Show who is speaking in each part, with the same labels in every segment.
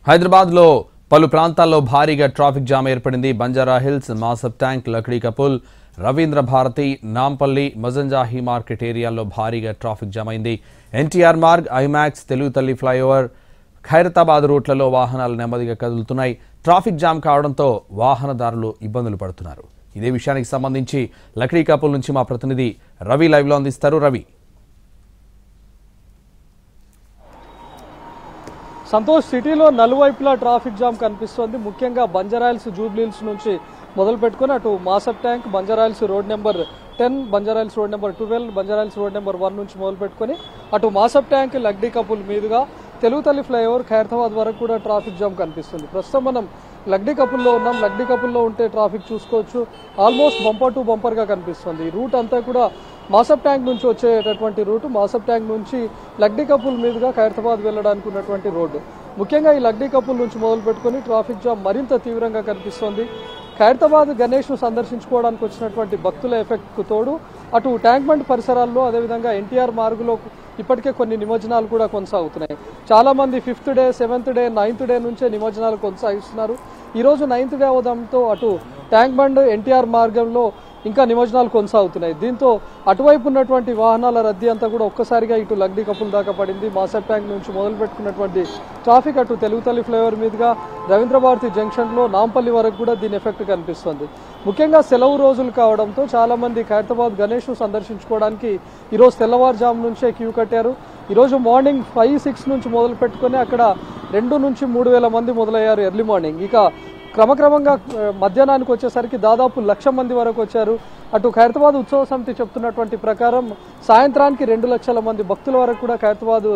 Speaker 1: హైదరాబాద్లో పలు ప్రాంతాల్లో భారీగా ట్రాఫిక్ జామ్ ఏర్పడింది. Banjara Hills, Masab Tank, Lakdikapul, Ravindra Bharathi, Nampally, Moazzamjahi market ఏరియాల్లో భారీగా ట్రాఫిక్ జామ్ అయింది. ఎన్టీఆర్ మార్గ్, ఐమాక్స్, తెలుగు తల్లి ఫ్లైఓవర్, ఖైరతాబాద్ రూట్లలో వాహనాలు నెమ్మదిగా కదులుతున్నాయి. ట్రాఫిక్ జామ్ కావడంతో వాహనదారులు ఇబ్బందులు పడుతున్నారు. ఇదే విషయానికి సంబంధించి లక్డీ కపుల్ నుంచి మా ప్రతినిధి రవి లైవ్లో అందిస్తారు. రవి,
Speaker 2: సంతోష్, సిటీలో నలువైపులా ట్రాఫిక్ జామ్ కనిపిస్తోంది. ముఖ్యంగా బంజారాహిల్స్, జూబ్లీహిల్స్ నుంచి మొదలు పెట్టుకుని అటు Masab tank, Banjara Hills road number 10, Banjara Hills road number 12, Banjara Hills road number 1 నుంచి మొదలు పెట్టుకుని అటు మాసబ్ ట్యాంక్, లక్డీ కపుల్ మీదుగా తెలుగు తల్లి ఫ్లైఓవర్, ఖైరతాబాద్ వరకు కూడా ట్రాఫిక్ జామ్ కనిపిస్తుంది. ప్రస్తుతం మనం లక్డీ కపుల్లో ఉన్నాం. లక్డీ కపుల్లో ఉంటే ట్రాఫిక్ చూసుకోవచ్చు, ఆల్మోస్ట్ బంపర్ టు బంపర్గా కనిపిస్తుంది. ఈ రూట్ అంతా కూడా మాసబ్ ట్యాంక్ నుంచి వచ్చేటటువంటి రూటు, మాసబ్ ట్యాంక్ నుంచి లక్డీ కపుల్ మీదుగా ఖైరతాబాద్ వెళ్ళడానికి ఉన్నటువంటి రోడ్డు. ముఖ్యంగా ఈ లక్డీ కపుల్ నుంచి మొదలు పెట్టుకుని ట్రాఫిక్ జామ్ మరింత తీవ్రంగా కనిపిస్తోంది. ఖైరతాబాద్ గణేష్ను సందర్శించుకోవడానికి వచ్చినటువంటి భక్తుల ఎఫెక్ట్కు తోడు అటు ట్యాంక్ బండ్ పరిసరాల్లో, అదేవిధంగా ఎన్టీఆర్ మార్గులో ఇప్పటికే కొన్ని నిమజ్జనాలు కూడా కొనసాగుతున్నాయి. చాలామంది 5th day, 7th day, 9th day నుంచే నిమజ్జనాలు కొనసాగిస్తున్నారు. ఈరోజు 9th డే అవడంతో అటు ట్యాంక్ బండ్, ఎన్టీఆర్ మార్గంలో ఇంకా నిమజ్జనాలు కొనసాగుతున్నాయి. దీంతో అటువైపు ఉన్నటువంటి వాహనాల రద్దీ అంతా కూడా ఒక్కసారిగా ఇటు లక్డీ కపుల్ దాకా పడింది. మాసబ్ ట్యాంక్ నుంచి మొదలు పెట్టుకున్నటువంటి ట్రాఫిక్ అటు తెలుగు తల్లి ఫ్లైఓవర్ మీదుగా రవీంద్ర భారతి జంక్షన్లో నాంపల్లి వరకు కూడా దీని ఎఫెక్ట్ కనిపిస్తుంది. ముఖ్యంగా సెలవు రోజులు కావడంతో చాలామంది ఖైరతాబాద్ గణేష్ను సందర్శించుకోవడానికి ఈరోజు తెల్లవారుజాము నుంచే క్యూ కట్టారు. ఈరోజు మార్నింగ్ 5-6 నుంచి మొదలు పెట్టుకుని అక్కడ 2 నుంచి 3,000 మంది మొదలయ్యారు ఎర్లీ మార్నింగ్. ఇక క్రమక్రమంగా మధ్యాహ్నానికి వచ్చేసరికి దాదాపు 1,00,000 మంది వరకు వచ్చారు. అటు ఖైరతాబాద్ ఉత్సవ సమితి చెప్తున్నటువంటి ప్రకారం సాయంత్రానికి 2 లక్షల మంది భక్తుల వరకు కూడా ఖైరతాబాద్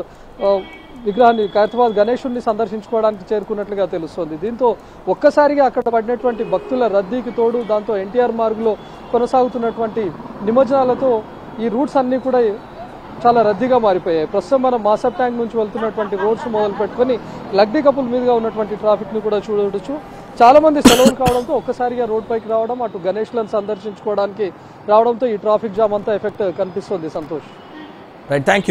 Speaker 2: విగ్రహాన్ని, ఖైరతాబాద్ గణేశుడిని సందర్శించుకోవడానికి చేరుకున్నట్లుగా తెలుస్తోంది. దీంతో ఒక్కసారిగా అక్కడ పడినటువంటి భక్తుల రద్దీకి తోడు దాంతో ఎన్టీఆర్ మార్గులో కొనసాగుతున్నటువంటి నిమజ్జనాలతో ఈ రూట్స్ అన్నీ కూడా చాలా రద్దీగా మారిపోయాయి. ప్రస్తుతం మనం మాసబ్ ట్యాంక్ నుంచి వెళ్తున్నటువంటి రోడ్స్ మొదలు పెట్టుకుని లక్డీ కపుల్ మీదుగా ఉన్నటువంటి ట్రాఫిక్ని కూడా చూడవచ్చు. చాలా మంది సెలవులు కావడంతో ఒక్కసారిగా రోడ్ పైకి రావడం, అటు గణేష్లను సందర్శించుకోవడానికి రావడంతో ఈ ట్రాఫిక్ జామ్ అంతా ఎఫెక్ట్ కనిపిస్తుంది. Santosh,
Speaker 1: right, thank you.